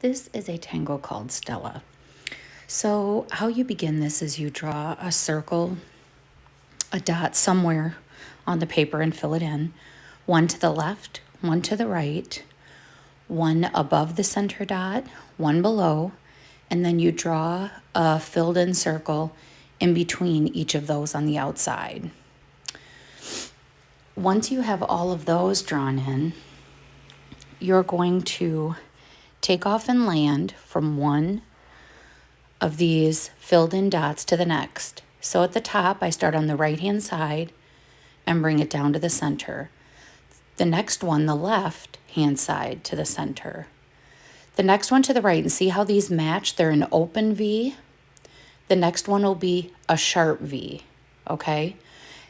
This is a tangle called Stella. So how you begin this is you draw a circle, a dot somewhere on the paper and fill it in. One to the left, one to the right, one above the center dot, one below, and then you draw a filled in circle in between each of those on the outside. Once you have all of those drawn in, you're going to take off and land from one of these filled in dots to the next. So at the top, I start on the right hand side and bring it down to the center. The next one, the left hand side to the center. The next one to the right, and see how these match? They're an open V. The next one will be a sharp V, okay?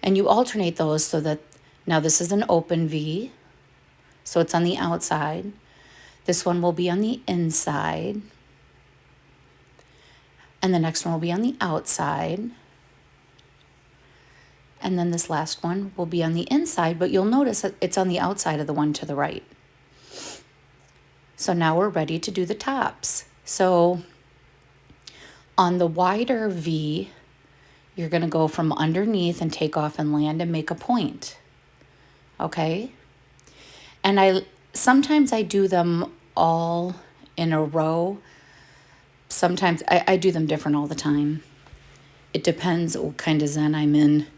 And you alternate those so that now this is an open V, so it's on the outside. This one will be on the inside. And the next one will be on the outside. And then this last one will be on the inside, but you'll notice that it's on the outside of the one to the right. So now we're ready to do the tops. So on the wider V, you're going to go from underneath and take off and land and make a point. Okay? And sometimes I do them all in a row. Sometimes I do them different all the time. It depends what kind of Zen I'm in.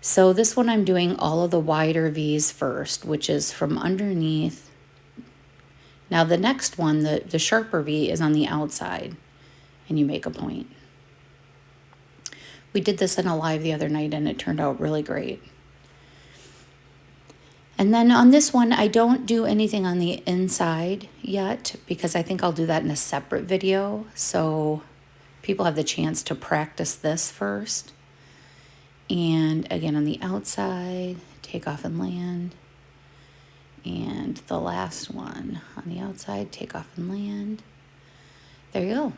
So this one I'm doing all of the wider V's first, which is from underneath. Now the next one, the sharper V, is on the outside, and you make a point. We did this in a live the other night, and it turned out really great. And then on this one, I don't do anything on the inside yet, because I think I'll do that in a separate video, so people have the chance to practice this first. And again, on the outside, take off and land. And the last one on the outside, take off and land. There you go.